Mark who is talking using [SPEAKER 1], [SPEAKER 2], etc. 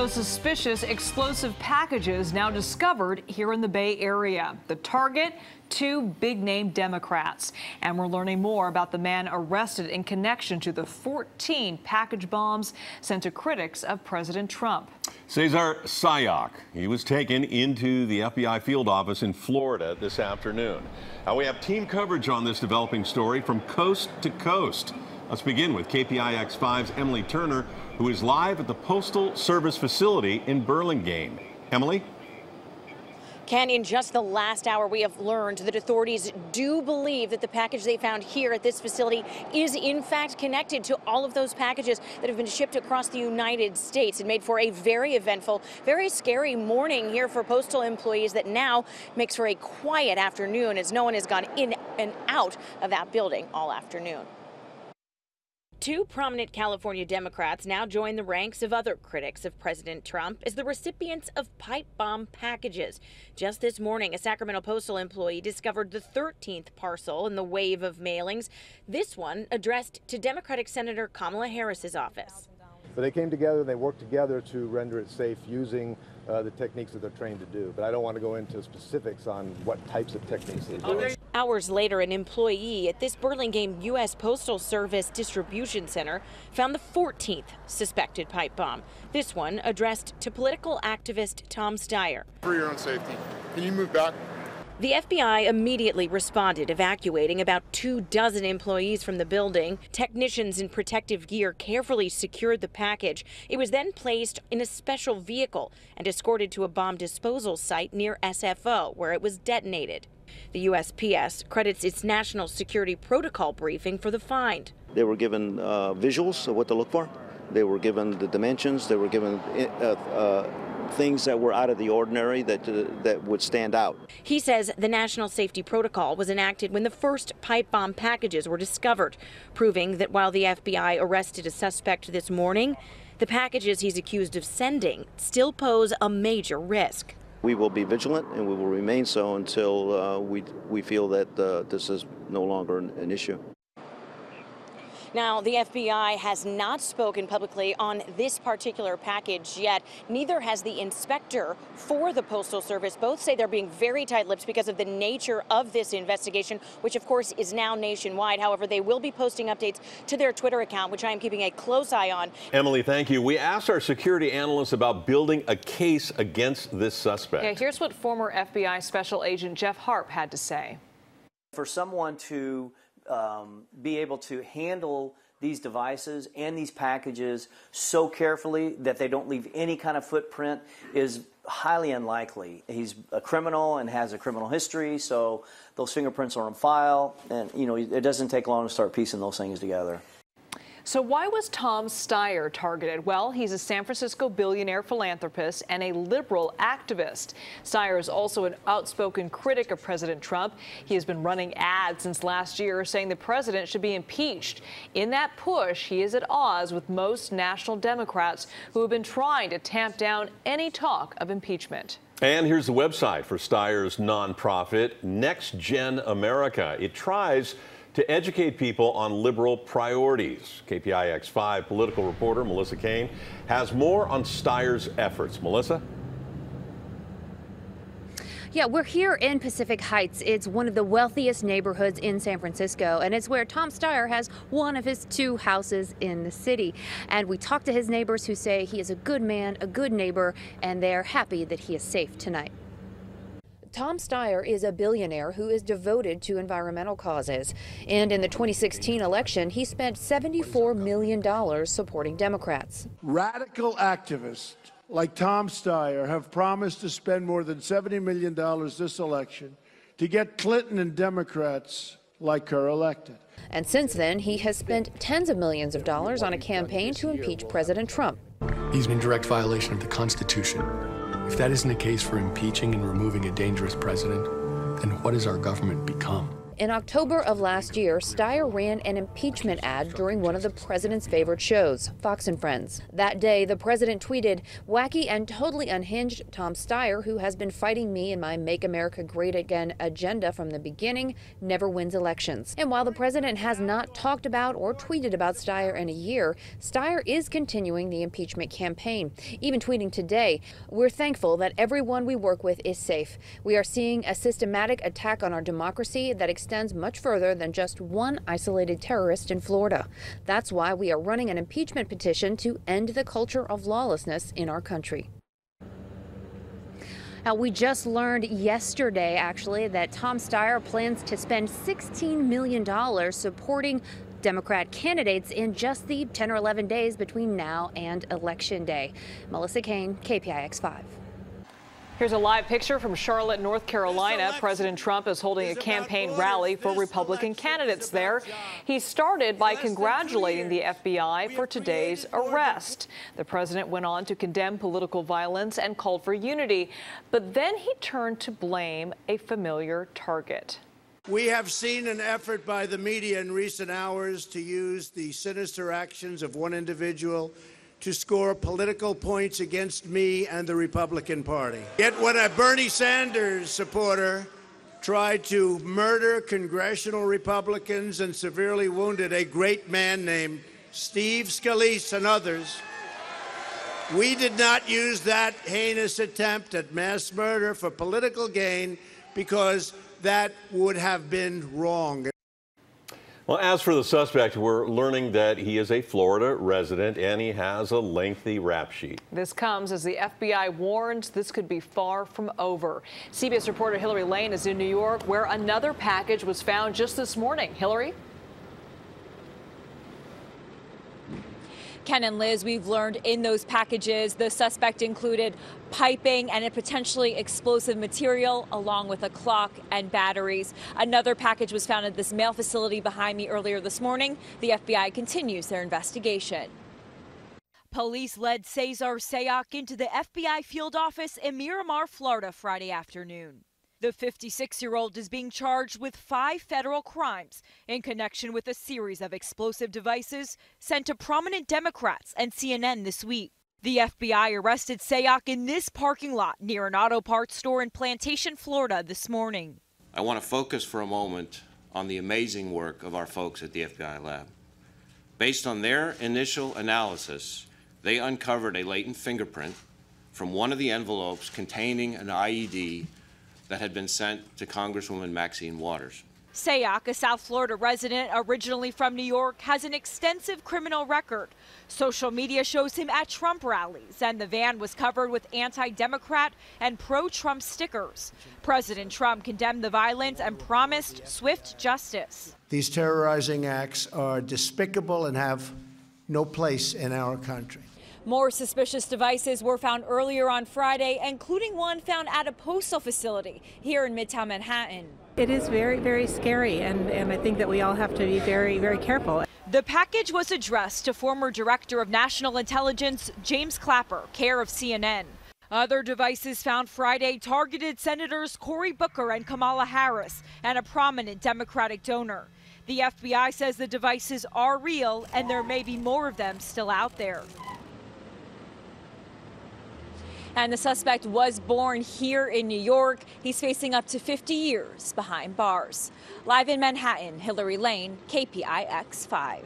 [SPEAKER 1] Those suspicious explosive packages now discovered here in the Bay Area. The target, two big-name Democrats. And we're learning more about the man arrested in connection to the 14 package bombs sent to critics of President Trump.
[SPEAKER 2] Cesar Sayoc. He was taken into the FBI field office in Florida this afternoon. Now we have team coverage on this developing story from coast to coast. Let's begin with KPIX5's Emily Turner, who is live at the Postal Service facility in Burlingame. Emily?
[SPEAKER 3] Ken, in just the last hour, we have learned that authorities do believe that the package they found here at this facility is in fact connected to all of those packages that have been shipped across the United States. It made for a very eventful, very scary morning here for postal employees that now makes for a quiet afternoon as no one has gone in and out of that building all afternoon. Two prominent California Democrats now join the ranks of other critics of President Trump as the recipients of pipe bomb packages. Just this morning, a Sacramento postal employee discovered the 13th parcel in the wave of mailings, this one addressed to Democratic Senator Kamala Harris's office.
[SPEAKER 4] But they came together and they worked together to render it safe using the techniques that they're trained to do. But I don't want to go into specifics on what types of techniques they do.
[SPEAKER 3] Hours later, an employee at this Burlingame U.S. Postal Service distribution center found the 14th suspected pipe bomb. This one addressed to political activist Tom Steyer.
[SPEAKER 5] For your own safety, can you move back?
[SPEAKER 3] The FBI immediately responded, evacuating about 24 employees from the building. Technicians in protective gear carefully secured the package. It was then placed in a special vehicle and escorted to a bomb disposal site near SFO, where it was detonated. The USPS credits its national security protocol briefing for the find.
[SPEAKER 6] They were given visuals of what to look for. They were given the dimensions. They were given things that were out of the ordinary that would stand out.
[SPEAKER 3] He says the national safety protocol was enacted when the first pipe bomb packages were discovered, proving that while the FBI arrested a suspect this morning, the packages he's accused of sending still pose a major risk.
[SPEAKER 6] We will be vigilant, and we will remain so until we feel that this is no longer an issue.
[SPEAKER 3] Now, the FBI has not spoken publicly on this particular package yet. Neither has the inspector for the Postal Service. Both say they're being very tight-lipped because of the nature of this investigation, which, of course, is now nationwide. However, they will be posting updates to their Twitter account, which I am keeping a close eye on.
[SPEAKER 2] Emily, thank you. We asked our security analysts about building a case against this suspect.
[SPEAKER 1] Yeah, here's what former FBI Special Agent Jeff Harp had to say.
[SPEAKER 7] For someone to be able to handle these devices and these packages so carefully that they don't leave any kind of footprint is highly unlikely. He's a criminal and has a criminal history, so those fingerprints are on file, and it doesn't take long to start piecing those things together.
[SPEAKER 1] So why was Tom Steyer targeted? Well, he's a San Francisco billionaire philanthropist and a liberal activist. Steyer is also an outspoken critic of President Trump. He has been running ads since last year saying the president should be impeached. In that push, he is at odds with most national Democrats who have been trying to tamp down any talk of impeachment.
[SPEAKER 2] And here's the website for Steyer's nonprofit, Next Gen America. It tries to educate people on liberal priorities. KPIX5 political reporter Melissa Caen has more on Steyer's efforts. Melissa?
[SPEAKER 8] Yeah, we're here in Pacific Heights. It's one of the wealthiest neighborhoods in San Francisco, and it's where Tom Steyer has one of his 2 houses in the city. And we talked to his neighbors who say he is a good man, a good neighbor, and they're happy that he is safe tonight. Tom Steyer is a billionaire who is devoted to environmental causes. And in the 2016 election, he spent $74 million supporting Democrats.
[SPEAKER 9] Radical activists like Tom Steyer have promised to spend more than $70 million this election to get Clinton and Democrats like her elected.
[SPEAKER 8] And since then, he has spent tens of millions of dollars on a campaign to impeach President Trump.
[SPEAKER 10] He's in direct violation of the Constitution. If that isn't a case for impeaching and removing a dangerous president, then what has our government become?
[SPEAKER 8] In October of last year, Steyer ran an impeachment ad during one of the president's favorite shows, Fox and Friends. That day, the president tweeted, "Wacky and totally unhinged Tom Steyer, who has been fighting me in my Make America Great Again agenda from the beginning, never wins elections." And while the president has not talked about or tweeted about Steyer in a year, Steyer is continuing the impeachment campaign, even tweeting today, "We're thankful that everyone we work with is safe. We are seeing a systematic attack on our democracy that extends much further than just one isolated terrorist in Florida. That's why we are running an impeachment petition to end the culture of lawlessness in our country." Now, we just learned yesterday, actually, that Tom Steyer plans to spend $16 million supporting Democrat candidates in just the 10 or 11 days between now and Election Day. Melissa Caen, KPIX 5.
[SPEAKER 1] Here's a live picture from Charlotte, North Carolina. President Trump is holding a campaign rally for Republican candidates there. He started by congratulating the FBI for today's arrest. The president went on to condemn political violence and called for unity, but then he turned to blame a familiar target.
[SPEAKER 9] We have seen an effort by the media in recent hours to use the sinister actions of one individual to score political points against me and the Republican Party. Yet when a Bernie Sanders supporter tried to murder congressional Republicans and severely wounded a great man named Steve Scalise and others, we did not use that heinous attempt at mass murder for political gain because that would have been wrong.
[SPEAKER 2] Well, as for the suspect, we're learning that he is a Florida resident and he has a lengthy rap sheet.
[SPEAKER 1] This comes as the FBI warns this could be far from over. CBS reporter Hilary Lane is in New York, where another package was found just this morning. Hilary?
[SPEAKER 11] Ken and Liz, we've learned in those packages the suspect included piping and a potentially explosive material, along with a clock and batteries. Another package was found at this mail facility behind me earlier this morning. The FBI continues their investigation.
[SPEAKER 12] Police led Cesar Sayoc into the FBI field office in Miramar, Florida, Friday afternoon. The 56-year-old is being charged with 5 federal crimes in connection with a series of explosive devices sent to prominent Democrats and CNN this week. The FBI arrested Sayoc in this parking lot near an auto parts store in Plantation, Florida this morning.
[SPEAKER 13] I want to focus for a moment on the amazing work of our folks at the FBI lab. Based on their initial analysis, they uncovered a latent fingerprint from one of the envelopes containing an IED that had been sent to Congresswoman Maxine Waters.
[SPEAKER 12] Sayoc, a South Florida resident originally from New York, has an extensive criminal record. Social media shows him at Trump rallies, and the van was covered with anti-Democrat and pro-Trump stickers. President Trump condemned the violence and promised swift justice.
[SPEAKER 9] These terrorizing acts are despicable and have no place in our country.
[SPEAKER 11] More suspicious devices were found earlier on Friday, including one found at a postal facility here in Midtown Manhattan.
[SPEAKER 14] It is very, very scary, and I think that we all have to be very, very careful.
[SPEAKER 12] The package was addressed to former Director of National Intelligence James Clapper, care of CNN. Other devices found Friday targeted Senators Cory Booker and Kamala Harris and a prominent Democratic donor. The FBI says the devices are real and there may be more of them still out there.
[SPEAKER 11] And the suspect was born here in New York. He's facing up to 50 years behind bars. Live in Manhattan, Hilary Lane, KPIX 5.